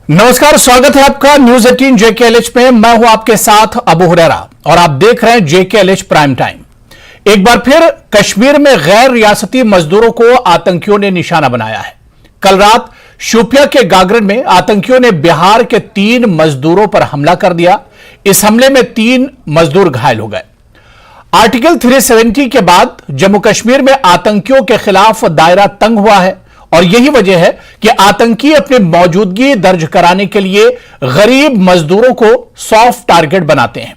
नमस्कार, स्वागत है आपका न्यूज 18 JKLH में। मैं हूं आपके साथ अबू हुरैरा और आप देख रहे हैं JKLH प्राइम टाइम। एक बार फिर कश्मीर में गैर रियासती मजदूरों को आतंकियों ने निशाना बनाया है। कल रात शोपियां के गागरन में आतंकियों ने बिहार के 3 मजदूरों पर हमला कर दिया। इस हमले में 3 मजदूर घायल हो गए। आर्टिकल 370 के बाद जम्मू कश्मीर में आतंकियों के खिलाफ दायरा तंग हुआ है और यही वजह है कि आतंकी अपनी मौजूदगी दर्ज कराने के लिए गरीब मजदूरों को सॉफ्ट टारगेट बनाते हैं।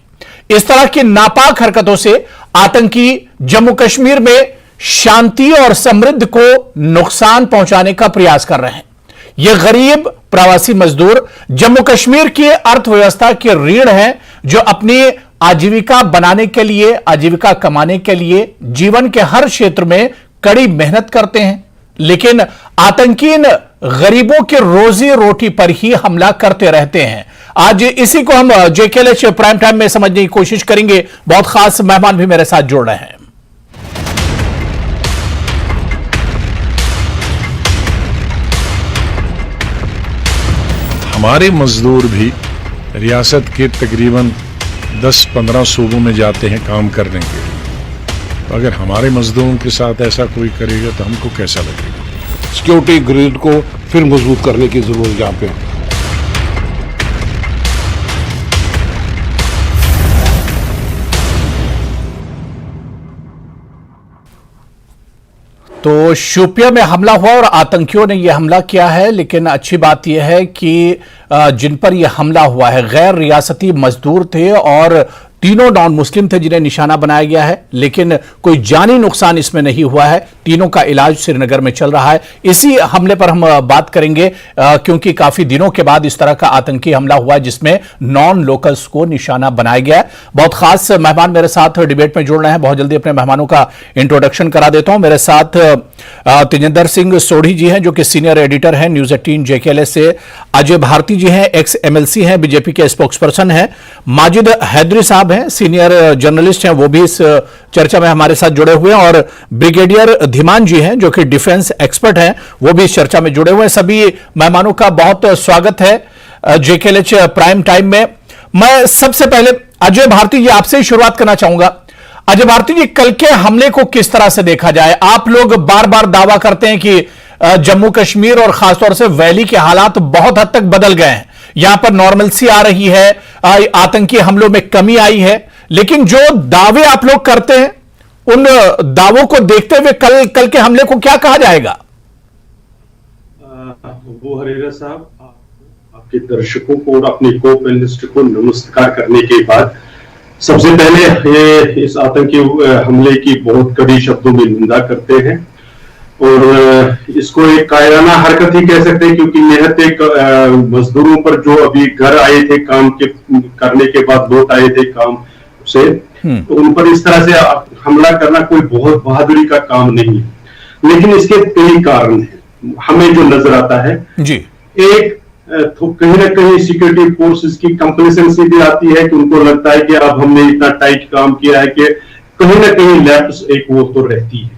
इस तरह की नापाक हरकतों से आतंकी जम्मू कश्मीर में शांति और समृद्धि को नुकसान पहुंचाने का प्रयास कर रहे हैं। ये गरीब प्रवासी मजदूर जम्मू कश्मीर की अर्थव्यवस्था के रीढ़ हैं, जो अपनी आजीविका बनाने के लिए, आजीविका कमाने के लिए जीवन के हर क्षेत्र में कड़ी मेहनत करते हैं। लेकिन आतंकी इन गरीबों के रोजी रोटी पर ही हमला करते रहते हैं। आज इसी को हम JKLH प्राइम टाइम में समझने की कोशिश करेंगे। बहुत खास मेहमान भी मेरे साथ जुड़ रहे हैं। हमारे मजदूर भी रियासत के तकरीबन 10-15 सूबों में जाते हैं काम करने के लिए। तो अगर हमारे मजदूरों के साथ ऐसा कोई करेगा तो हमको कैसा लगेगा? सिक्योरिटी ग्रिड को फिर मजबूत करने की जरूरत है यहाँ पे। तो शोपियां में हमला हुआ और आतंकियों ने यह हमला किया है, लेकिन अच्छी बात यह है कि जिन पर यह हमला हुआ है गैर रियासती मजदूर थे और तीनों नॉन मुस्लिम थे जिन्हें निशाना बनाया गया है। लेकिन कोई जानी नुकसान इसमें नहीं हुआ है। तीनों का इलाज श्रीनगर में चल रहा है। इसी हमले पर हम बात करेंगे क्योंकि काफी दिनों के बाद इस तरह का आतंकी हमला हुआ है जिसमें नॉन लोकल्स को निशाना बनाया गया है। बहुत खास मेहमान मेरे साथ डिबेट में जुड़ रहे हैं। बहुत जल्दी अपने मेहमानों का इंट्रोडक्शन करा देता हूं। मेरे साथ तेजिंदर सिंह सोढ़ी जी हैं, जो कि सीनियर एडिटर हैं न्यूज 18 JKLH से। अजय भारती जी हैं, एक्स MLC हैं, बीजेपी के स्पोक्सपर्सन हैं। माजिद हैदरी साहब हैं, सीनियर जर्नलिस्ट हैं, वो भी इस चर्चा में हमारे साथ जुड़े हुए हैं। और ब्रिगेडियर धीमान जी हैं, जो कि डिफेंस एक्सपर्ट हैं, वो भी इस चर्चा में जुड़े हुए हैं। सभी मेहमानों का बहुत स्वागत है JKLH प्राइम टाइम में। मैं सबसे पहले अजय भारती जी आपसे ही शुरुआत करना चाहूंगा। अजय भारती जी, कल के हमले को किस तरह से देखा जाए? आप लोग बार बार दावा करते हैं कि जम्मू कश्मीर और खासतौर से वैली के हालात बहुत हद तक बदल गए हैं, यहां पर नॉर्मलसी आ रही है, आतंकी हमलों में कमी आई है। लेकिन जो दावे आप लोग करते हैं, उन दावों को देखते हुए कल के हमले को क्या कहा जाएगा? वो हरेरा साहब, आपके दर्शकों को और अपने को पैनलिस्ट को नमस्कार करने के बाद सबसे पहले ये इस आतंकी हमले की बहुत कड़ी शब्दों में निंदा करते हैं और इसको एक कायराना हरकत ही कह सकते हैं, क्योंकि मेहनत मजदूरों पर जो अभी घर आए थे काम के करने के बाद लौट आए थे काम से, तो उन पर इस तरह से हमला करना कोई बहुत बहादुरी का काम नहीं है। लेकिन इसके कई कारण हैं हमें जो नजर आता है जी। एक तो कहीं ना कहीं सिक्योरिटी फोर्सेस की कंप्लेसेंसी भी आती है कि उनको लगता है कि अब हमने इतना टाइट काम किया है कि कहीं ना कहीं लैप्स एक वो तो रहती है।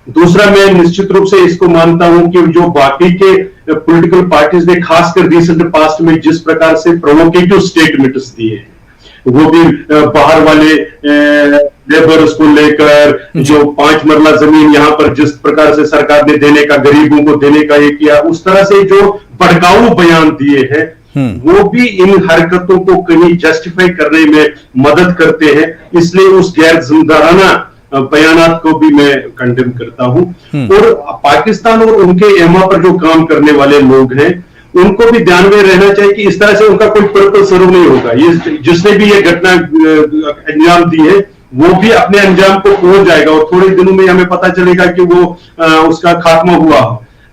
दूसरा, मैं निश्चित रूप से इसको मानता हूं कि जो बाकी के पॉलिटिकल पार्टीज ने खासकर रिसेंट पास्ट में जिस प्रकार से प्रोवोकेटिव स्टेटमेंट्स दिए हैं, वो भी बाहर वाले लेबर्स को लेकर, जो 5 मरला जमीन यहाँ पर जिस प्रकार से सरकार ने देने का, गरीबों को देने का ये किया, उस तरह से जो भड़काऊ बयान दिए हैं, वो भी इन हरकतों को कहीं जस्टिफाई करने में मदद करते हैं। इसलिए उस गैर जिम्मेदाराना बयानात को भी मैं कंडेम करता हूं। और पाकिस्तान और उनके एमा पर जो काम करने वाले लोग हैं, उनको भी ध्यान में रहना चाहिए कि इस तरह से उनका कोई पर्पस सर्व नहीं होगा। ये जिसने भी ये घटना अंजाम दी है, वो भी अपने अंजाम को पहुंच जाएगा और थोड़े दिनों में हमें पता चलेगा कि वो उसका खात्मा हुआ।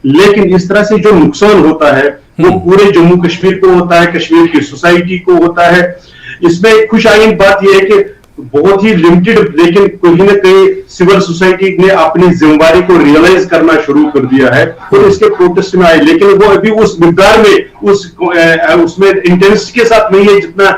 लेकिन इस तरह से जो नुकसान होता है वो पूरे जम्मू कश्मीर को होता है, कश्मीर की सोसाइटी को होता है। इसमें खुशाइन बात यह है कि बहुत ही लिमिटेड, लेकिन कहीं ना कहीं सिविल सोसाइटी ने अपनी जिम्मेदारी को रियलाइज करना शुरू कर दिया है और इसके प्रोटेस्ट में आए। लेकिन वो अभी उस मिकदार में उसमें इंटेंसिटी के साथ नहीं है जितना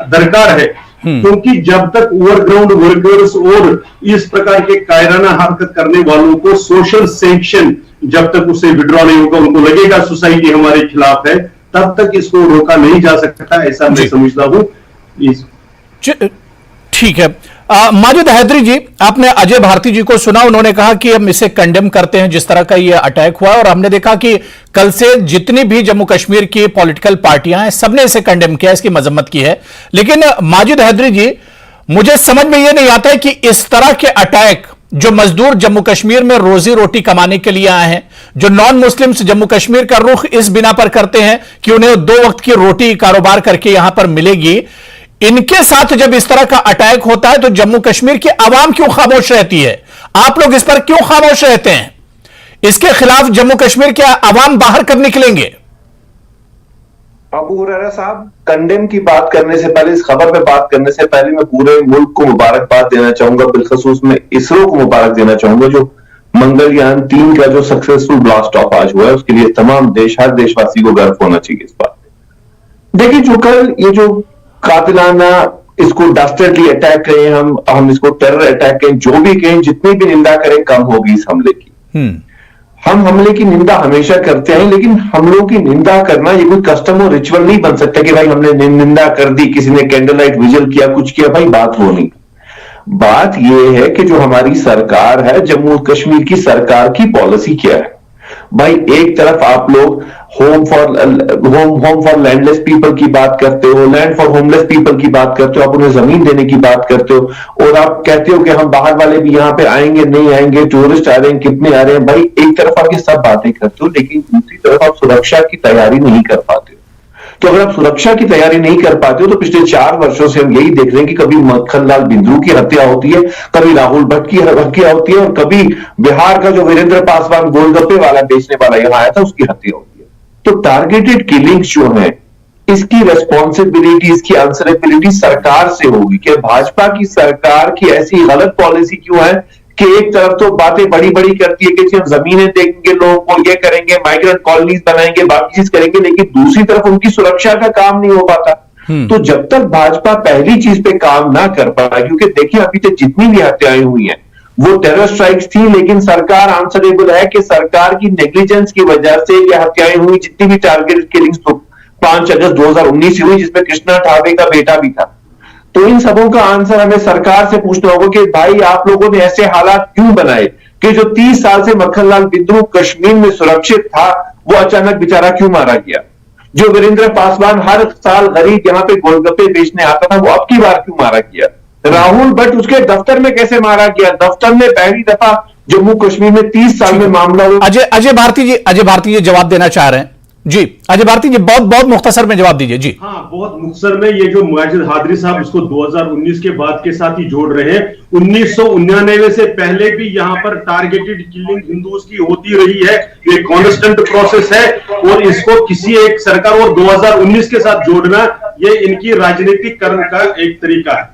दरकार है, क्योंकि जब तक ओवरग्राउंड वर्कर्स और इस प्रकार के कायराना हरकत करने वालों को सोशल सैंक्शन जब तक उससे विड्रॉ नहीं होगा, उनको लगेगा सोसाइटी हमारे खिलाफ है, तब तक इसको रोका नहीं जा सकता, ऐसा मैं समझता हूं। ठीक है। माजिद हैदरी जी, आपने अजय भारती जी को सुना, उन्होंने कहा कि हम इसे कंडेम करते हैं जिस तरह का ये अटैक हुआ, और हमने देखा कि कल से जितनी भी जम्मू कश्मीर की पॉलिटिकल पार्टियां हैं सबने इसे कंडेम किया, इसकी मजम्मत की है। लेकिन माजिद हैदरी जी, मुझे समझ में यह नहीं आता है कि इस तरह के अटैक, जो मजदूर जम्मू कश्मीर में रोजी रोटी कमाने के लिए आए हैं, जो नॉन मुस्लिम्स जम्मू कश्मीर का रुख इस बिना पर करते हैं कि उन्हें 2 वक्त की रोटी कारोबार करके यहां पर मिलेगी, इनके साथ जब इस तरह का अटैक होता है तो जम्मू कश्मीर की आवाम क्यों खामोश रहती है? आप लोग इस पर क्यों खामोश रहते हैं? इसके खिलाफ जम्मू कश्मीर के आवाम बाहर कब निकलेंगे? अबू हुरैरा साहब, कंडेम की बात करने से पहले, इस खबर पे बात करने से पहले मैं पूरे मुल्क को मुबारकबाद देना चाहूंगा। बिलखसूस मैं इसरो को मुबारक देना चाहूंगा, जो मंगलयान 3 का जो सक्सेसफुल ब्लास्ट ऑफ आज हुआ है, उसके लिए तमाम देश, हर देशवासी को गर्व होना चाहिए इस बात पे। देखिए, जो कल ये जो कातिलाना, इसको डस्टर्डली अटैक करें, हम इसको टेरर अटैक कहें, जो भी कहें, जितनी भी निंदा करें कम होगी इस हमले की। हम हमले की निंदा हमेशा करते हैं, लेकिन हमलों की निंदा करना ये कोई कस्टम और रिचुअल नहीं बन सकता कि भाई हमने निंदा कर दी, किसी ने कैंडल लाइट विजिल किया, कुछ किया। भाई बात वो नहीं। बात यह है कि जो हमारी सरकार है, जम्मू कश्मीर की सरकार की पॉलिसी क्या है। भाई एक तरफ आप लोग होम फॉर लैंडलेस पीपल की बात करते हो, लैंड फॉर होमलेस पीपल की बात करते हो, आप उन्हें जमीन देने की बात करते हो, और आप कहते हो कि हम बाहर वाले भी यहां पे आएंगे, नहीं आएंगे, टूरिस्ट आ रहे हैं, कितने आ रहे हैं। भाई एक तरफ आप ये सब बातें करते हो, लेकिन दूसरी तरफ आप सुरक्षा की तैयारी नहीं कर पाते हो। तो अगर आप सुरक्षा की तैयारी नहीं कर पाते हो, तो पिछले 4 वर्षों से हम यही देख रहे हैं कि कभी मक्खनलाल बिंद्रू की हत्या होती है, कभी राहुल भट्ट की हत्या होती है, और कभी बिहार का जो वीरेंद्र पासवान गोलगप्पे वाला बेचने वाला यहां आया था, उसकी हत्या होती है। तो टारगेटेड किलिंग्स जो है, इसकी रेस्पॉन्सिबिलिटी, इसकी आंसरेबिलिटी सरकार से होगी। कि भाजपा की सरकार की ऐसी गलत पॉलिसी क्यों है कि एक तरफ तो बातें बड़ी बड़ी करती है कि हम जमीनें देंगे लोगों को, ये करेंगे, माइग्रेंट कॉलोनीज बनाएंगे, बाकी चीज करेंगे, लेकिन दूसरी तरफ उनकी सुरक्षा का काम नहीं हो पाता। तो जब तक भाजपा पहली चीज पे काम ना कर पाए, क्योंकि देखिए अभी तक जितनी भी हत्याएं हुई हैं वो टेरर स्ट्राइक्स थी, लेकिन सरकार आंसरेबल है कि सरकार की नेग्लिजेंस की वजह से ये हत्याएं हुई। जितनी भी टारगेटेड किलिंग्स तो 5 अगस्त 2019 हुई, जिसमें कृष्णा ठावे का बेटा भी था। तो इन सबों का आंसर हमें सरकार से पूछना होगा कि भाई आप लोगों ने ऐसे हालात क्यों बनाए कि जो 30 साल से मक्खनलाल बिंद्रू कश्मीर में सुरक्षित था, वो अचानक बेचारा क्यों मारा गया। जो वीरेंद्र पासवान हर साल गरीब यहां पे गोलगप्पे बेचने आता था, वो अब की बार क्यों मारा गया। राहुल भट्ट उसके दफ्तर में कैसे मारा गया। दफ्तर में पहली दफा जम्मू कश्मीर में 30 साल में मामला। अजय भारती जी जवाब देना चाह रहे हैं। जी अजय भारती जी, बहुत बहुत मुख्तसर में जवाब दीजिए। जी हाँ, बहुत मुख्तसर में। ये जो माजिद हादरी साहब इसको 2019 के बाद के साथ ही जोड़ रहे हैं, 1999 से पहले भी यहाँ पर टारगेटेड किलिंग हिंदूज की होती रही है। ये कॉन्स्टेंट प्रोसेस है, और इसको किसी एक सरकार और 2019 के साथ जोड़ना, ये इनकी राजनीतिक करण का एक तरीका है।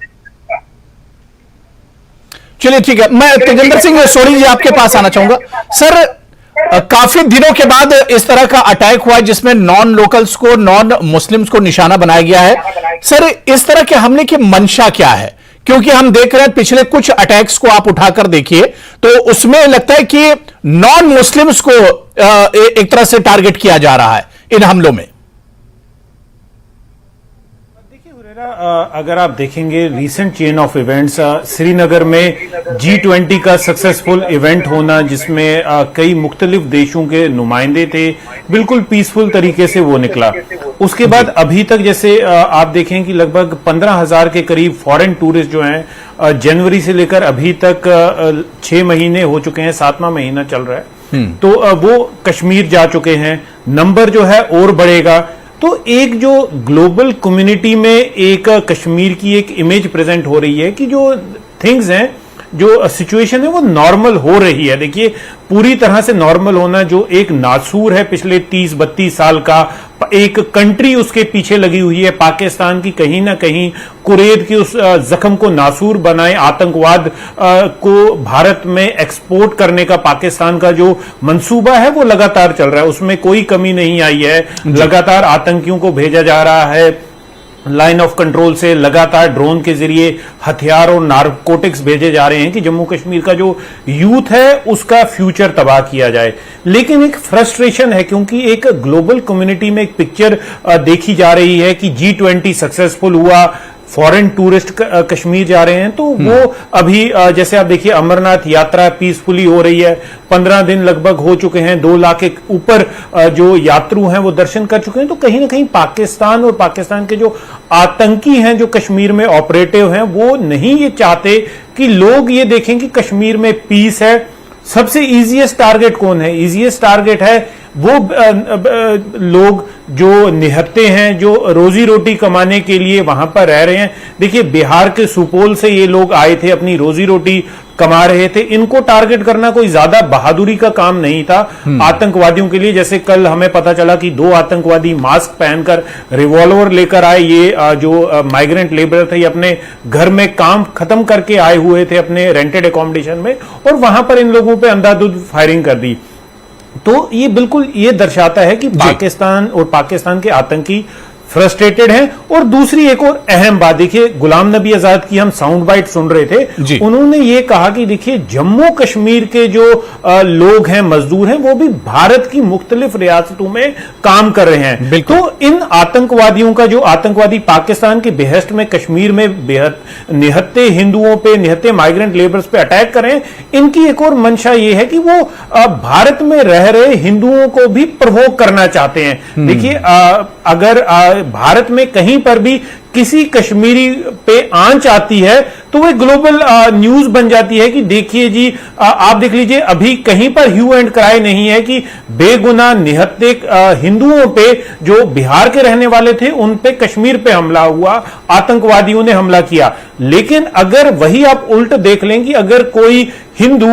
चलिए ठीक है, मैं तेजेंद्र सिंह सोढ़ी जी आपके पास आना चाहूंगा। सर, काफी दिनों के बाद इस तरह का अटैक हुआ है जिसमें नॉन लोकल्स को, नॉन मुस्लिम्स को निशाना बनाया गया है। सर, इस तरह के हमले की मंशा क्या है? क्योंकि हम देख रहे हैं पिछले कुछ अटैक्स को आप उठाकर देखिए तो उसमें लगता है कि नॉन मुस्लिम्स को एक तरह से टारगेट किया जा रहा है इन हमलों में। अगर आप देखेंगे recent chain of events, Srinagar में G20 का सक्सेसफुल इवेंट होना, जिसमें कई मुख्तलिफ देशों के नुमाइंदे थे, बिल्कुल पीसफुल तरीके से वो निकला। उसके बाद अभी तक जैसे आप देखें कि लगभग 15,000 के करीब फॉरेन टूरिस्ट जो हैं जनवरी से लेकर अभी तक 6 महीने हो चुके हैं, 7वां महीना चल रहा है, तो वो कश्मीर जा चुके हैं। नंबर जो है और बढ़ेगा। तो एक जो ग्लोबल कम्युनिटी में एक कश्मीर की एक इमेज प्रेजेंट हो रही है कि जो थिंग्स हैं, जो सिचुएशन है वो नॉर्मल हो रही है। देखिए, पूरी तरह से नॉर्मल होना, जो एक नासूर है पिछले 30-32 साल का, एक कंट्री उसके पीछे लगी हुई है पाकिस्तान की, कहीं ना कहीं कुरैद की उस जख्म को नासूर बनाए, आतंकवाद को भारत में एक्सपोर्ट करने का पाकिस्तान का जो मंसूबा है वो लगातार चल रहा है, उसमें कोई कमी नहीं आई है। लगातार आतंकियों को भेजा जा रहा है, लाइन ऑफ कंट्रोल से लगातार ड्रोन के जरिए हथियार और नारकोटिक्स भेजे जा रहे हैं कि जम्मू कश्मीर का जो यूथ है उसका फ्यूचर तबाह किया जाए। लेकिन एक फ्रस्ट्रेशन है क्योंकि एक ग्लोबल कम्युनिटी में एक पिक्चर देखी जा रही है कि G20 सक्सेसफुल हुआ, फॉरेन टूरिस्ट कश्मीर जा रहे हैं, तो वो अभी जैसे आप देखिए अमरनाथ यात्रा पीसफुली हो रही है, 15 दिन लगभग हो चुके हैं, 2 लाख के ऊपर जो यात्रु हैं वो दर्शन कर चुके हैं। तो कहीं ना कहीं पाकिस्तान और पाकिस्तान के जो आतंकी हैं जो कश्मीर में ऑपरेटिव हैं वो नहीं ये चाहते कि लोग ये देखें कि कश्मीर में पीस है। सबसे इजीएस्ट टारगेट कौन है? इजीएस्ट टारगेट है वो लोग जो निहत्ते हैं, जो रोजी रोटी कमाने के लिए वहां पर रह रहे हैं। देखिए बिहार के सुपौल से ये लोग आए थे, अपनी रोजी रोटी कमा रहे थे। इनको टारगेट करना कोई ज्यादा बहादुरी का काम नहीं था आतंकवादियों के लिए। जैसे कल हमें पता चला कि 2 आतंकवादी मास्क पहनकर रिवॉल्वर लेकर आए। ये जो माइग्रेंट लेबर थे, ये अपने घर में काम खत्म करके आए हुए थे अपने रेंटेड एकोमोडेशन में, और वहां पर इन लोगों पे अंधाधुंध फायरिंग कर दी। तो ये बिल्कुल ये दर्शाता है कि पाकिस्तान और पाकिस्तान के आतंकी फ्रस्ट्रेटेड हैं। और दूसरी एक और अहम बात देखिए, गुलाम नबी आजाद की हम साउंड बाइट सुन रहे थे, उन्होंने ये कहा कि देखिए जम्मू कश्मीर के जो लोग हैं, मजदूर हैं, वो भी भारत की मुख्तलिफ रियासतों में काम कर रहे हैं। तो इन आतंकवादियों का जो आतंकवादी पाकिस्तान की बेहस्त में कश्मीर में निहत्ते हिंदुओं पे, निहत्ते माइग्रेंट लेबर्स पे अटैक कर रहे हैं, इनकी एक और मंशा ये है कि वो भारत में रह रहे हिंदुओं को भी प्रवोक करना चाहते हैं। देखिए अगर भारत में कहीं पर भी किसी कश्मीरी पे आंच आती है तो वो ग्लोबल न्यूज बन जाती है कि देखिए जी आप देख लीजिए अभी कहीं पर ह्यू एंड क्राई नहीं है कि बेगुनाह निहत्ते हिंदुओं पे जो बिहार के रहने वाले थे उन पे कश्मीर पे हमला हुआ, आतंकवादियों ने हमला किया। लेकिन अगर वही आप उल्ट देख लें कि अगर कोई हिंदू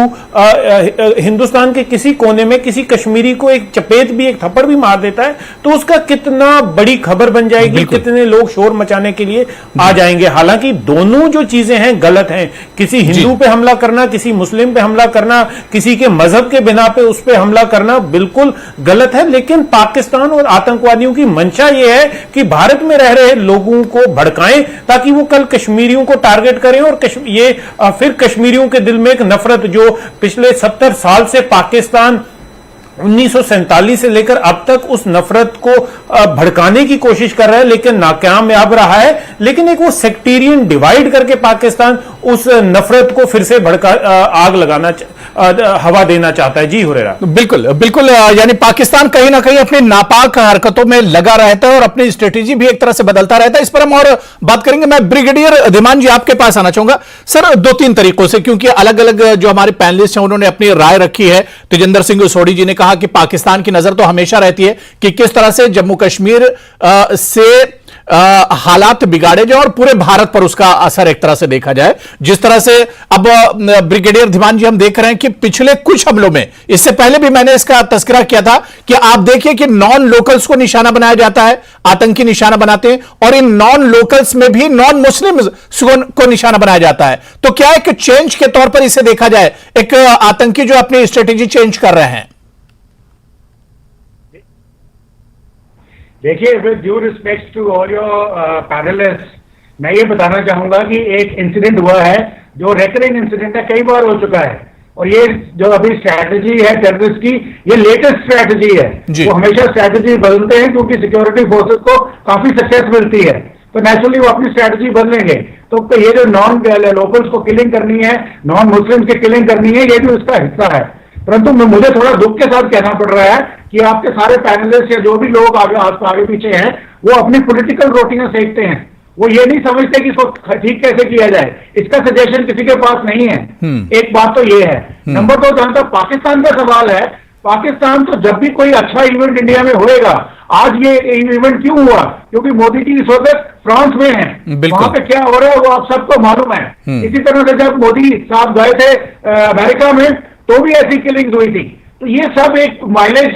हिंदुस्तान के किसी कोने में किसी कश्मीरी को एक चपेट भी, एक थप्पड़ भी मार देता है तो उसका कितना बड़ी खबर बन जाएगी, कितने लोग शोर मचाने के लिए आ जाएंगे। हालांकि दोनों जो चीजें हैं गलत हैं। किसी हिंदू पे हमला करना, किसी मुस्लिम पे हमला करना, किसी के मजहब के बिना पे उस पे हमला करना बिल्कुल गलत है। लेकिन पाकिस्तान और आतंकवादियों की मंशा यह है कि भारत में रह रहे लोगों को भड़काएं ताकि वो कल कश्मीरियों को टारगेट करें और ये फिर कश्मीरियों के दिल में एक नफरत जो पिछले 70 साल से पाकिस्तान 1947 से लेकर अब तक उस नफरत को भड़काने की कोशिश कर रहा है लेकिन नाकामयाब रहा है। लेकिन एक वो सेक्टेरियन डिवाइड करके पाकिस्तान उस नफरत को फिर से भड़का आग लगाना हवा देना चाहता है। जी हुरेरा, बिल्कुल बिल्कुल, यानी पाकिस्तान कहीं ना कहीं अपनी नापाक हरकतों में लगा रहता है और अपनी स्ट्रेटेजी भी एक तरह से बदलता रहता है। इस पर हम और बात करेंगे। मैं ब्रिगेडियर धीमान जी आपके पास आना चाहूंगा सर, 2-3 तरीकों से, क्योंकि अलग अलग जो हमारे पैनलिस्ट हैं उन्होंने अपनी राय रखी है। तेजिंदर सिंह सोढ़ी जी ने कहा कि पाकिस्तान की नजर तो हमेशा रहती है कि किस तरह से जम्मू कश्मीर से हालात बिगाड़े जाए और पूरे भारत पर उसका असर एक तरह से देखा जाए। जिस तरह से अब ब्रिगेडियर धीमान जी हम देख रहे हैं कि पिछले कुछ हमलों में, इससे पहले भी मैंने इसका तस्करा किया था कि आप देखिए कि नॉन लोकल्स को निशाना बनाया जाता है, आतंकी निशाना बनाते हैं, और इन नॉन लोकल्स में भी नॉन मुस्लिम को निशाना बनाया जाता है। तो क्या एक चेंज के तौर पर इसे देखा जाए, एक आतंकी जो अपनी स्ट्रेटेजी चेंज कर रहे हैं? देखिए, with due respect to all your panellist, मैं ये बताना चाहूंगा कि एक इंसिडेंट हुआ है जो रेकरिंग इंसिडेंट है, कई बार हो चुका है, और ये जो अभी स्ट्रैटेजी है टेररिस्ट की, ये लेटेस्ट स्ट्रैटेजी है। वो हमेशा स्ट्रैटेजी बदलते हैं क्योंकि सिक्योरिटी फोर्सेस को काफी सक्सेस मिलती है, तो नेचुरली वो अपनी स्ट्रैटेजी बदलेंगे। तो ये जो नॉन लोकल्स को किलिंग करनी है, नॉन मुस्लिम्स की किलिंग करनी है, ये भी उसका हिस्सा है। परंतु मुझे थोड़ा दुख के साथ कहना पड़ रहा है कि आपके सारे पैनलिस्ट या जो भी लोग आगे पीछे हैं वो अपनी पॉलिटिकल रोटियां सेकते हैं। वो ये नहीं समझते कि इसको ठीक कैसे किया जाए, इसका सजेशन किसी के पास नहीं है। एक बात तो ये है। नंबर 2, जहां तक पाकिस्तान का सवाल है, पाकिस्तान तो जब भी कोई अच्छा इवेंट इंडिया में होएगा, आज ये इवेंट क्यों हुआ? क्योंकि मोदी जी इस वक्त फ्रांस में हैं, वहां पे क्या हो रहा है वो आप सबको मालूम है। इसी तरह से जब मोदी साहब गए थे अमेरिका में तो भी ऐसी किलिंग्स हुई थी। तो ये सब एक माइलेज,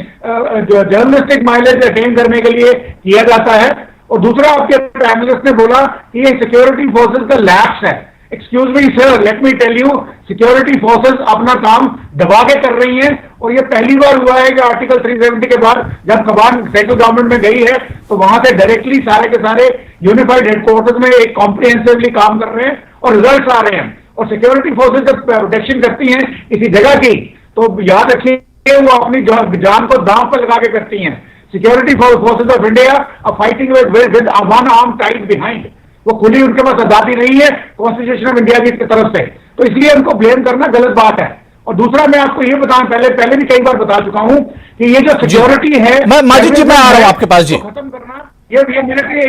जर्नलिस्टिक माइलेज अटेन करने के लिए किया जाता है। और दूसरा, आपके पैनलिस्ट ने बोला कि ये सिक्योरिटी फोर्सेस का लैप्स है। Excuse me sir, let me tell you, security forces अपना काम दबा के कर रही हैं और ये पहली बार हुआ है कि आर्टिकल 370 के बाद जब कमान सेंट्रल गवर्नमेंट में गई है तो वहां से डायरेक्टली सारे के सारे यूनिफाइड हेडक्वार्टर्स में एक कॉम्प्रिहेंसिवली काम कर रहे हैं और रिजल्ट आ रहे हैं। और सिक्योरिटी फोर्सेस जब प्रोटेक्शन करती हैं किसी जगह की तो याद रखिए वो अपनी जान को दांव पर लगा के करती हैं। Security forces of India are fighting with one arm tied behind, वो खुली उनके पास आजादी नहीं है कॉन्स्टिट्यूशन ऑफ इंडिया की तरफ से, तो इसलिए उनको ब्लेम करना गलत बात है। और दूसरा मैं आपको ये बताऊं, पहले भी कई बार बता चुका हूं कि ये जो सिक्योरिटी है, माजिद जी मैं आ रहा हूं आपके पास जी, खत्म करना ये मिलिट्री,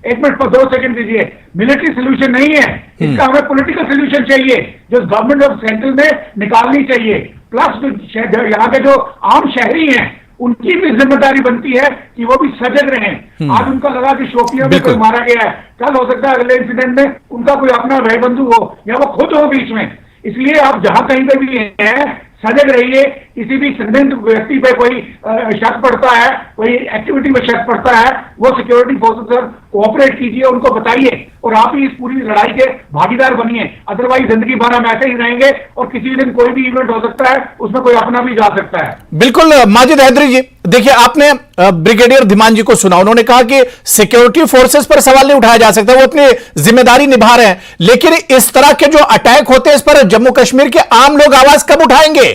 एक मिनट पर 2 सेकंड दीजिए, मिलिट्री सोल्यूशन नहीं है, इसका हमें पॉलिटिकल सोल्यूशन चाहिए जो गवर्नमेंट ऑफ सेंट्रल में निकालनी चाहिए। प्लस यहाँ के जो आम शहरी हैं उनकी भी जिम्मेदारी बनती है कि वो भी सजग रहें। आज उनको लगा कि शोपियां में कोई मारा गया है, कल हो सकता है अगले इंसिडेंट में उनका कोई अपना भाई बंधु हो या वो खुद हो बीच में। इसलिए आप जहां कहीं पे भी हैं सजग रहिए। किसी भी संदिग्ध व्यक्ति पे कोई शक पड़ता है, कोई एक्टिविटी में शक पड़ता है, वो सिक्योरिटी फोर्सेस से कोऑपरेट कीजिए, उनको बताइए और आप ही इस पूरी लड़ाई के भागीदार बनिए। अदरवाइज जिंदगी भर हम ऐसे ही रहेंगे और किसी दिन कोई भी इवेंट हो सकता है, उसमें कोई अपना भी जा सकता है। बिल्कुल माजिद हैदरी जी, देखिए आपने ब्रिगेडियर धीमान जी को सुना, उन्होंने कहा कि सिक्योरिटी फोर्सेस पर सवाल नहीं उठाया जा सकता, वो अपनी जिम्मेदारी निभा रहे हैं, लेकिन इस तरह के जो अटैक होते हैं इस पर जम्मू कश्मीर के आम लोग आवाज कब उठाएंगे,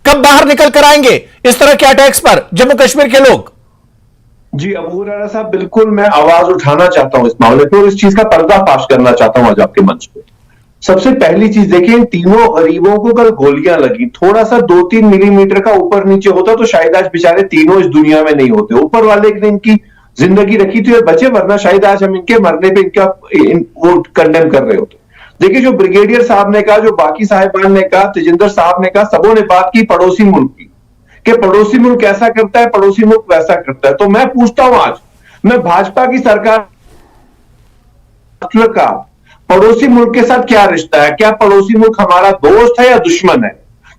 कब बाहर निकल कर आएंगे इस तरह के अटैक्स पर जम्मू कश्मीर के लोग? जी अबू हुरैरा साहब, बिल्कुल मैं आवाज उठाना चाहता हूं इस मामले पर और इस चीज का पर्दाफाश करना चाहता हूं आज आपके मंच पे। सबसे पहली चीज देखिए, तीनों गरीबों को कल गोलियां लगी, थोड़ा सा 2-3 मिलीमीटर का ऊपर नीचे होता तो शायद आज बेचारे तीनों इस दुनिया में नहीं होते। ऊपर वाले ने इनकी जिंदगी रखी थी और बचे, वरना शायद आज हम इनके मरने पे वो कंडेम कर रहे होते। देखिए जो ब्रिगेडियर साहब ने कहा, जो बाकी साहिबान ने कहा, तेजिंदर साहब ने कहा, सबों ने बात की पड़ोसी मुल्क की कि पड़ोसी मुल्क ऐसा करता है, पड़ोसी मुल्क वैसा करता है। तो मैं पूछता हूं आज, मैं भाजपा की सरकार का पड़ोसी मुल्क के साथ क्या रिश्ता है? क्या पड़ोसी मुल्क हमारा दोस्त है या दुश्मन है?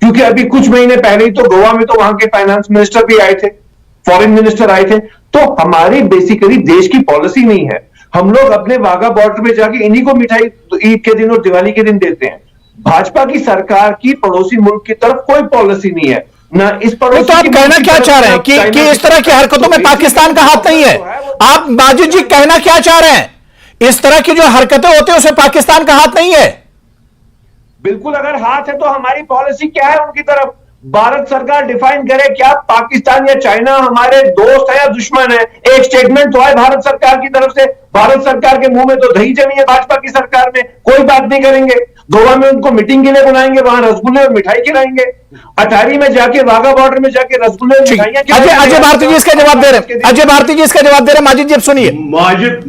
क्योंकि अभी कुछ महीने पहले ही तो गोवा में तो वहां के फाइनेंस मिनिस्टर भी आए थे, फॉरेन मिनिस्टर आए थे। तो हमारी बेसिकली देश की पॉलिसी नहीं है। हम लोग अपने वाघा बॉर्डर में जाके इन्हीं को मिठाई ईद के दिन और दिवाली के दिन देते हैं। भाजपा की सरकार की पड़ोसी मुल्क की तरफ कोई पॉलिसी नहीं है ना इस पड़ोसी। तो आप कहना क्या चाह रहे हैं कि इस तरह की हरकतों में पाकिस्तान का हाथ नहीं है? आप माजिद जी कहना क्या चाह रहे हैं? इस तरह की जो हरकतें होती है उसमें पाकिस्तान का हाथ नहीं है? बिल्कुल, अगर हाथ है तो हमारी पॉलिसी क्या है उनकी तरफ? भारत सरकार डिफाइन करे क्या पाकिस्तान या चाइना हमारे दोस्त है या दुश्मन है। एक स्टेटमेंट तो है भारत सरकार की तरफ से। भारत सरकार के मुंह में तो दही जमी है भाजपा की सरकार में, कोई बात नहीं करेंगे। गोवा में उनको मीटिंग के लिए बुलाएंगे, वहां रसगुल्ले और मिठाई खिलाएंगे। अटारी में जाके, वाघा बॉर्डर में जाके रसगुल्ले और मिठाइयां खिलाएंगे। अजय भारती जी इसका जवाब दे रहे हैं, अजय भारती जी इसका जवाब दे रहे हैं। माजिद जी अब सुनिए।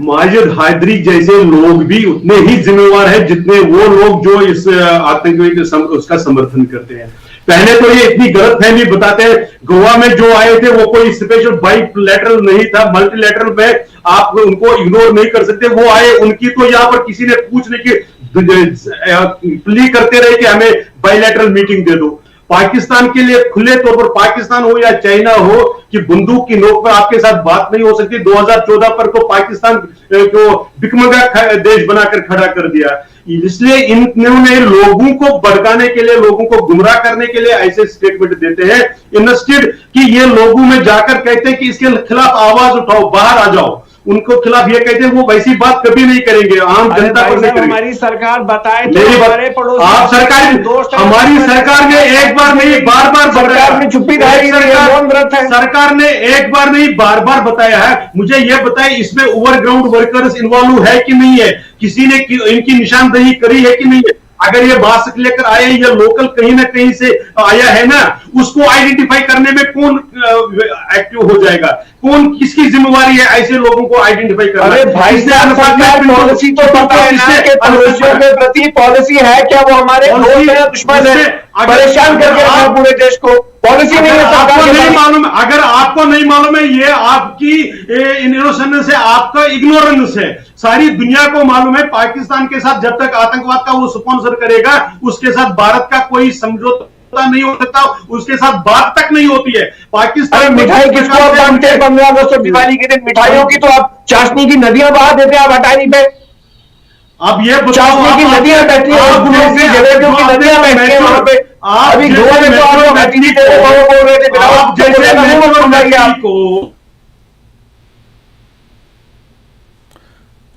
माजिद हैदरी जैसे लोग भी उतने ही जिम्मेवार हैं जितने वो लोग जो इस आतंकवादी उसका समर्थन करते हैं। पहले तो ये इतनी गलतफहमी बताते हैं, गोवा में जो आए थे वो कोई स्पेशल बाइलैटरल नहीं था, मल्टीलैटरल में आप उनको इग्नोर नहीं कर सकते। वो आए, उनकी तो यहाँ पर किसी ने पूछने की प्ली करते रहे कि हमें बाइलैटरल मीटिंग दे दो। पाकिस्तान के लिए खुले तौर पर, पाकिस्तान हो या चाइना हो, कि बंदूक की नोक पर आपके साथ बात नहीं हो सकती। 2014 पर तो पाकिस्तान को भिखमंगा देश बनाकर खड़ा कर दिया। इसलिए इन्होंने लोगों को भड़काने के लिए, लोगों को गुमराह करने के लिए ऐसे स्टेटमेंट देते हैं, इंस्टेड कि ये लोगों में जाकर कहते हैं कि इसके खिलाफ आवाज उठाओ, बाहर आ जाओ। उनको खिलाफ ये कहते हैं वो वैसी बात कभी नहीं करेंगे, आम जनता पर नहीं करेंगे। हमारी सरकार बताए तो मेरी बात, आप सरकार, हमारी सरकार ने एक बार नहीं बार बार सरकार में चुप्पी सरकार ने एक बार नहीं बार बार बताया है। मुझे यह बताए इसमें ओवरग्राउंड वर्कर्स इन्वॉल्व है कि नहीं है, किसी ने इनकी निशानदेही करी है कि नहीं है। अगर ये मास्क लेकर आए या लोकल कहीं ना कहीं से आया है ना, उसको आइडेंटिफाई करने में कौन एक्टिव हो जाएगा? कौन, किसकी जिम्मेवारी है ऐसे लोगों को आइडेंटिफाई करना? अरे भाई साहब, पॉलिसी तो पता है ना कि पड़ोसियों के प्रति पॉलिसी है क्या? वो हमारे दोस्त है दुश्मन है? परेशान करके रखा पूरे देश को, पॉलिसी नहीं है। आपको नहीं मालूम, अगर आपको नहीं मालूम है, ये आपकी इनोसेंस है, आपका इग्नोरेंस है। सारी दुनिया को मालूम है पाकिस्तान के साथ जब तक आतंकवाद का वो स्पॉन्सर करेगा, उसके साथ भारत का कोई समझौता नहीं हो सकता, उसके साथ बात तक नहीं होती है। पाकिस्तान मिठाई किसको आप बांटते हैं 15 अगस्त और दिवाली के दिन? मिठाइयों की तो आप चाशनी की नदियां बहा देते हैं आप अटारी पे। आप ये चाशनी की नदियां बहती है, जगह की नदियां बहती है वहां पे। अभी गोवा में तो आप मैथिली बोल रहे थे, आप जैसे आपको।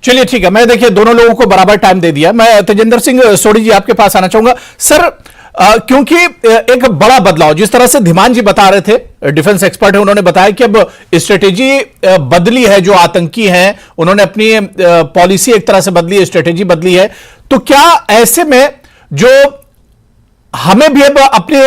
चलिए ठीक है, मैं देखिए दोनों लोगों को बराबर टाइम दे दिया। मैं तेजिंदर सिंह सोढ़ी जी आपके पास आना चाहूंगा सर, क्योंकि एक बड़ा बदलाव जिस तरह से धीमान जी बता रहे थे, डिफेंस एक्सपर्ट है, उन्होंने बताया कि अब स्ट्रेटेजी बदली है, जो आतंकी हैं उन्होंने अपनी पॉलिसी एक तरह से बदली है, स्ट्रेटेजी बदली है। तो क्या ऐसे में जो हमें भी अब अपनी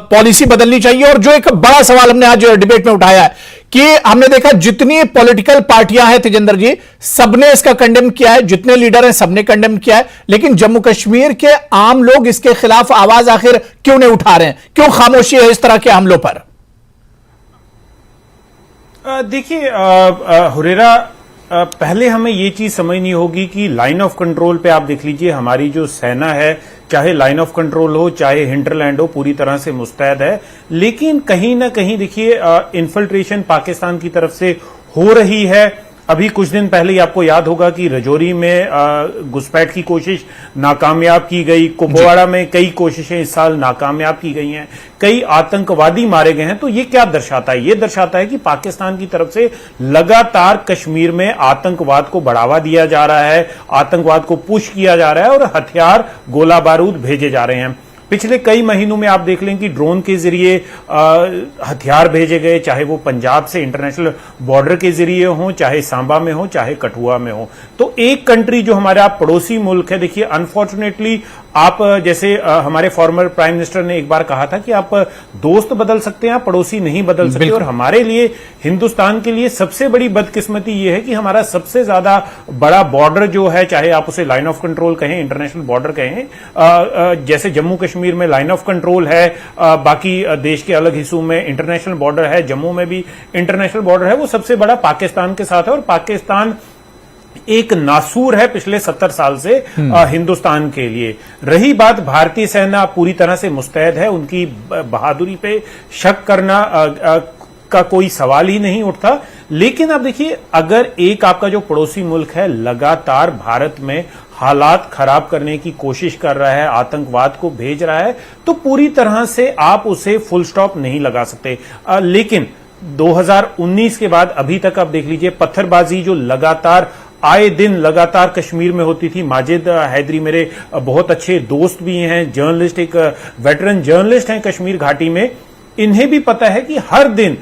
पॉलिसी बदलनी चाहिए? और जो एक बड़ा सवाल हमने आज डिबेट में उठाया है कि हमने देखा जितनी पॉलिटिकल पार्टियां हैं तेजिंदर जी, सबने इसका कंडेम किया है, जितने लीडर हैं सबने कंडेम किया है, लेकिन जम्मू कश्मीर के आम लोग इसके खिलाफ आवाज आखिर क्यों नहीं उठा रहे हैं? क्यों खामोशी है इस तरह के हमलों पर? देखिए हुरेरा, पहले हमें ये चीज समझनी होगी कि लाइन ऑफ कंट्रोल पे आप देख लीजिए, हमारी जो सेना है, चाहे लाइन ऑफ कंट्रोल हो चाहे हिंटरलैंड हो, पूरी तरह से मुस्तैद है। लेकिन कहीं ना कहीं देखिए इन्फिल्ट्रेशन पाकिस्तान की तरफ से हो रही है। अभी कुछ दिन पहले ही आपको याद होगा कि रजौरी में घुसपैठ की कोशिश नाकामयाब की गई, कुपवाड़ा में कई कोशिशें इस साल नाकामयाब की गई हैं, कई आतंकवादी मारे गए हैं। तो ये क्या दर्शाता है? ये दर्शाता है कि पाकिस्तान की तरफ से लगातार कश्मीर में आतंकवाद को बढ़ावा दिया जा रहा है, आतंकवाद को पुश किया जा रहा है और हथियार गोला बारूद भेजे जा रहे हैं। पिछले कई महीनों में आप देख लें कि ड्रोन के जरिए हथियार भेजे गए, चाहे वो पंजाब से इंटरनेशनल बॉर्डर के जरिए हो, चाहे सांबा में हो, चाहे कठुआ में हो। तो एक कंट्री जो हमारा पड़ोसी मुल्क है, देखिए अनफॉर्चुनेटली आप जैसे हमारे फॉर्मर प्राइम मिनिस्टर ने एक बार कहा था कि आप दोस्त बदल सकते हैं, आप पड़ोसी नहीं बदल सकते। और हमारे लिए, हिंदुस्तान के लिए सबसे बड़ी बदकिस्मती यह है कि हमारा सबसे ज्यादा बड़ा बॉर्डर जो है, चाहे आप उसे लाइन ऑफ कंट्रोल कहें, इंटरनेशनल बॉर्डर कहें, जैसे जम्मू कश्मीर में लाइन ऑफ कंट्रोल है, बाकी देश के अलग हिस्सों में इंटरनेशनल बॉर्डर है, जम्मू में भी इंटरनेशनल बॉर्डर है, वो सबसे बड़ा पाकिस्तान के साथ है। और पाकिस्तान एक नासूर है पिछले 70 साल से हिंदुस्तान के लिए। रही बात भारतीय सेना पूरी तरह से मुस्तैद है, उनकी बहादुरी पे शक करना का कोई सवाल ही नहीं उठता। लेकिन आप देखिए, अगर एक आपका जो पड़ोसी मुल्क है लगातार भारत में हालात खराब करने की कोशिश कर रहा है, आतंकवाद को भेज रहा है, तो पूरी तरह से आप उसे फुल स्टॉप नहीं लगा सकते। लेकिन 2019 के बाद अभी तक आप देख लीजिए, पत्थरबाजी जो लगातार आए दिन लगातार कश्मीर में होती थी। माजिद हैदरी मेरे बहुत अच्छे दोस्त भी हैं, जर्नलिस्ट, एक वेटरन जर्नलिस्ट हैं कश्मीर घाटी में। इन्हें भी पता है कि हर दिन,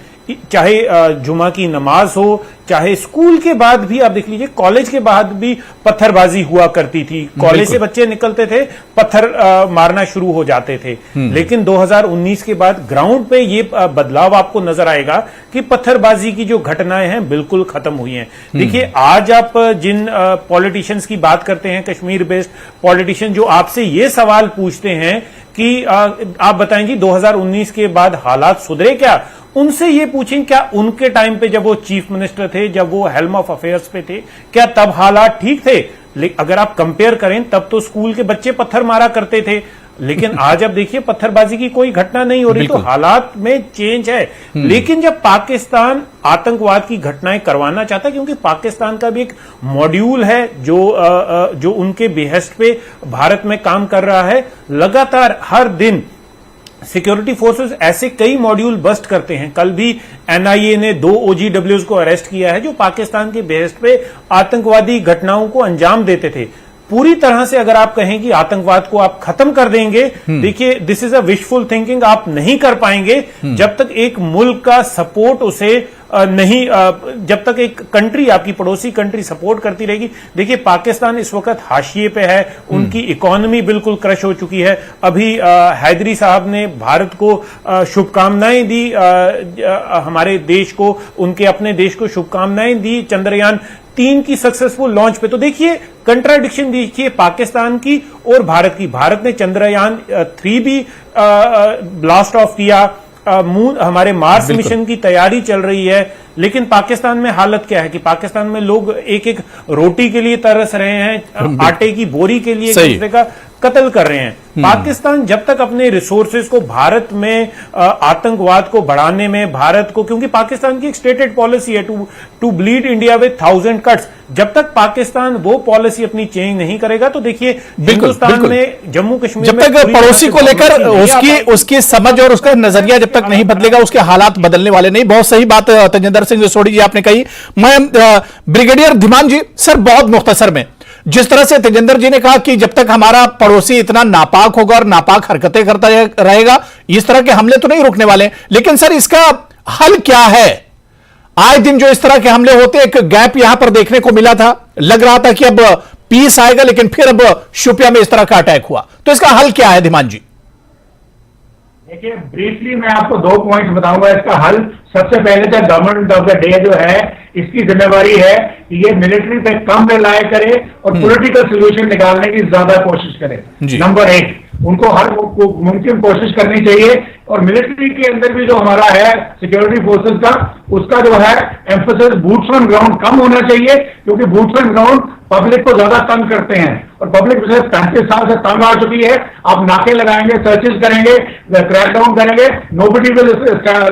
चाहे जुमा की नमाज हो, चाहे स्कूल के बाद भी आप देख लीजिए, कॉलेज के बाद भी पत्थरबाजी हुआ करती थी। कॉलेज से बच्चे निकलते थे, पत्थर मारना शुरू हो जाते थे। लेकिन 2019 के बाद ग्राउंड पे ये बदलाव आपको नजर आएगा कि पत्थरबाजी की जो घटनाएं हैं बिल्कुल खत्म हुई हैं। देखिए, आज आप जिन पॉलिटिशियंस की बात करते हैं, कश्मीर बेस्ड पॉलिटिशियन, जो आपसे ये सवाल पूछते हैं कि आप बताएंगे 2019 के बाद हालात सुधरे क्या, उनसे ये पूछें क्या उनके टाइम पे जब वो चीफ मिनिस्टर थे, जब वो हेल्म ऑफ अफेयर्स पे थे, क्या तब हालात ठीक थे? अगर आप कंपेयर करें, तब तो स्कूल के बच्चे पत्थर मारा करते थे, लेकिन आज अब देखिए पत्थरबाजी की कोई घटना नहीं हो रही। तो हालात में चेंज है। लेकिन जब पाकिस्तान आतंकवाद की घटनाएं करवाना चाहता है, क्योंकि पाकिस्तान का भी एक मॉड्यूल है जो उनके बेहस्ट पे भारत में काम कर रहा है, लगातार हर दिन सिक्योरिटी फोर्सेस ऐसे कई मॉड्यूल बस्ट करते हैं। कल भी एनआईए ने 2 OGWs को अरेस्ट किया है जो पाकिस्तान के बेहस्ट पे आतंकवादी घटनाओं को अंजाम देते थे। पूरी तरह से अगर आप कहें कि आतंकवाद को आप खत्म कर देंगे, देखिए this is a wishful thinking, आप नहीं कर पाएंगे जब तक एक मुल्क का सपोर्ट उसे नहीं, जब तक एक कंट्री, आपकी पड़ोसी कंट्री सपोर्ट करती रहेगी। देखिए, पाकिस्तान इस वक्त हाशिए पे है, उनकी इकोनॉमी बिल्कुल क्रश हो चुकी है। अभी हैदरी साहब ने भारत को शुभकामनाएं दी, हमारे देश को, उनके अपने देश को शुभकामनाएं दी चंद्रयान 3 की सक्सेसफुल लॉन्च पे। तो देखिए कंट्राडिक्शन देखिए पाकिस्तान की और भारत की। भारत ने चंद्रयान 3 भी ब्लास्ट ऑफ किया, हमारे मार्स मिशन की तैयारी चल रही है, लेकिन पाकिस्तान में हालत क्या है कि पाकिस्तान में लोग एक एक रोटी के लिए तरस रहे हैं, आटे की बोरी के लिए एक दूसरे का कत्ल कर रहे हैं। पाकिस्तान जब तक अपने रिसोर्सेज को भारत में आतंकवाद को बढ़ाने में, भारत को, क्योंकि पाकिस्तान की एक स्टेटेड पॉलिसी है to bleed India with 1000 cuts, जब तक पाकिस्तान वो पॉलिसी अपनी चेंज नहीं करेगा तो देखिए हिंदुस्तान में जम्मू कश्मीर जब तक पड़ोसी को लेकर उसकी समझ और उसका नजरिया जब तक नहीं बदलेगा, उसके हालात बदलने वाले नहीं। बहुत सही बात तेजिंदर सिंह सोढ़ी जी आपने कही। मैं ब्रिगेडियर धीमान जी सर, बहुत मुख्तसर में, जिस तरह से तेजिंदर जी ने कहा कि जब तक हमारा पड़ोसी इतना नापाक होगा और नापाक हरकतें करता रहेगा, इस तरह के हमले तो नहीं रुकने वाले। लेकिन सर, इसका हल क्या है? आए दिन जो इस तरह के हमले होते, एक गैप यहां पर देखने को मिला था, लग रहा था कि अब पीस आएगा, लेकिन फिर अब शोपियां में इस तरह का अटैक हुआ। तो इसका हल क्या है धीमान जी? देखिए, ब्रीफली मैं आपको 2 पॉइंट्स बताऊंगा इसका हल। सबसे पहले तो गवर्नमेंट ऑफ द डे जो है, इसकी जिम्मेवारी है कि ये मिलिट्री पे कम रिलाय करे और पॉलिटिकल सोल्यूशन निकालने की ज्यादा कोशिश करे। नंबर 1, उनको हर मुमकिन कोशिश करनी चाहिए। और मिलिट्री के अंदर भी जो हमारा है सिक्योरिटी फोर्सेस का, उसका जो है एम्फोसिस बूट्स ऑन ग्राउंड कम होना चाहिए, क्योंकि बूट्स ऑन ग्राउंड पब्लिक को ज्यादा तंग करते हैं और पब्लिक पिछले 35 साल से तंग आ चुकी है। आप नाके लगाएंगे, सर्चेस करेंगे, क्रैकडाउन करेंगे, नोबडी विल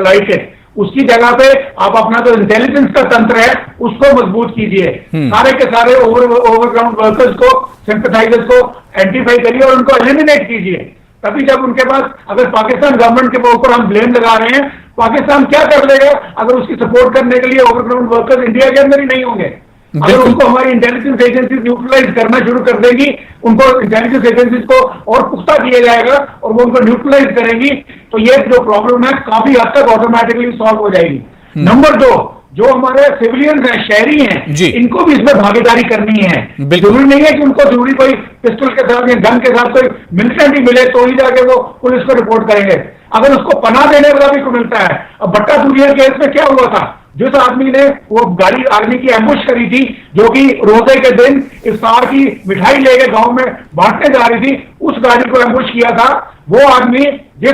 लाइक इट। उसकी जगह पे आप अपना जो इंटेलिजेंस का तंत्र है उसको मजबूत कीजिए। सारे के सारे ओवरग्राउंड वर्कर्स को, सिंपथाइजर्स को आइडेंटिफाई करिए और उनको एलिमिनेट कीजिए। तभी जब उनके पास, अगर पाकिस्तान गवर्नमेंट के ऊपर हम ब्लेम लगा रहे हैं, पाकिस्तान क्या कर लेगा अगर उसकी सपोर्ट करने के लिए ओवरग्राउंड वर्कर्स इंडिया के अंदर ही नहीं होंगे? अगर उनको हमारी इंटेलिजेंस एजेंसी न्यूट्रलाइज करना शुरू कर देंगी, उनको इंटेलिजेंस एजेंसीज को और पुख्ता किया जाएगा और वो उनको न्यूट्रलाइज करेंगी, तो ये जो प्रॉब्लम है काफी हद तक ऑटोमेटिकली सॉल्व हो जाएगी। नंबर 2, जो हमारे सिविलियंस हैं, शहरी हैं, इनको भी इसमें भागीदारी करनी है। जरूरी नहीं है कि उनको जरूरी कोई पिस्टल के साथ या गन के साथ कोई मिलिटेंट मिले तो ही जाके वो पुलिस को रिपोर्ट करेंगे। अगर उसको पनाह देने वाला भी को मिलता है। अब भट्टा दूरिया केस में क्या हुआ था? जिस आदमी ने वो गाड़ी आर्मी की एम्बुश करी थी, जो कि रोजे के दिन इफ्तार की मिठाई लेके गांव में बांटने जा रही थी, उस गाड़ी को एम्बुश किया था। वो आदमी जो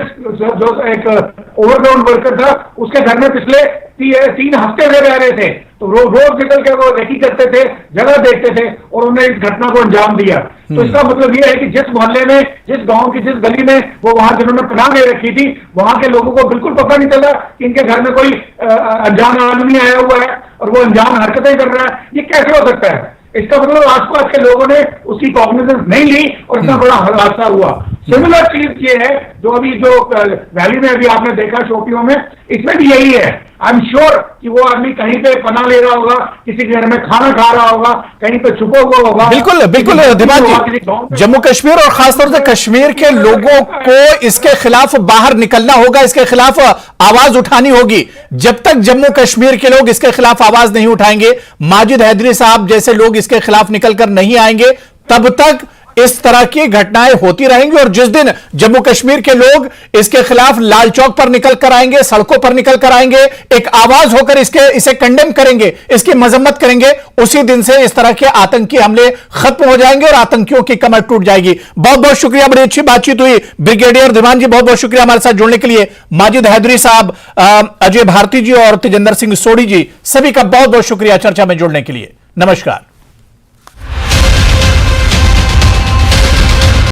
एक ओवरग्राउंड वर्कर था, उसके घर में पिछले 3 हफ्ते से रह रहे थे, तो रोज निकल के वो रेकी करते थे, जगह देखते थे और उन्होंने इस घटना को अंजाम दिया। तो इसका मतलब ये है कि जिस मोहल्ले में, जिस गांव की, जिस गली में वो वहां जिन्होंने पनाह ले रखी थी, वहां के लोगों को बिल्कुल पता नहीं चला कि इनके घर में कोई अनजान आदमी आया हुआ है और वो अनजान हरकतें कर रहा है। ये कैसे हो सकता है? इसका मतलब आसपास के लोगों ने उसकी कॉग्निजेंस नहीं ली और इतना बड़ा हादसा हुआ। सिमिलर चीज ये है जो अभी जो वैली में अभी आपने देखा शोपियों में, इसमें भी यही है। आई एम श्योर कि वो आदमी कहीं पे पनाह ले रहा होगा, किसी के घर में खाना खा रहा होगा, कहीं पे छुपा हुआ होगा। बिल्कुल बिल्कुल धीमान जी, जम्मू कश्मीर और खासतौर से कश्मीर के लोगों को इसके खिलाफ बाहर निकलना होगा, इसके खिलाफ आवाज उठानी होगी। जब तक जम्मू कश्मीर के लोग इसके खिलाफ आवाज नहीं उठाएंगे, माजिद हैदरी साहब जैसे लोग इसके खिलाफ निकलकर नहीं आएंगे, तब तक इस तरह की घटनाएं होती रहेंगी। और जिस दिन जम्मू कश्मीर के लोग इसके खिलाफ लाल चौक पर निकल कर आएंगे, सड़कों पर निकल कर आएंगे, एक आवाज होकर इसे कंडेम करेंगे, इसकी मजम्मत करेंगे, उसी दिन से इस तरह के आतंकी हमले खत्म हो जाएंगे और आतंकियों की कमर टूट जाएगी। बहुत बहुत शुक्रिया, बड़ी अच्छी बातचीत हुई। ब्रिगेडियर धीमान जी, बहुत बहुत शुक्रिया हमारे साथ जुड़ने के लिए। माजिद हैदरी साहब, अजय भारती जी और तेजिंदर सिंह सोढ़ी जी, सभी का बहुत बहुत शुक्रिया चर्चा में जुड़ने के लिए। नमस्कार।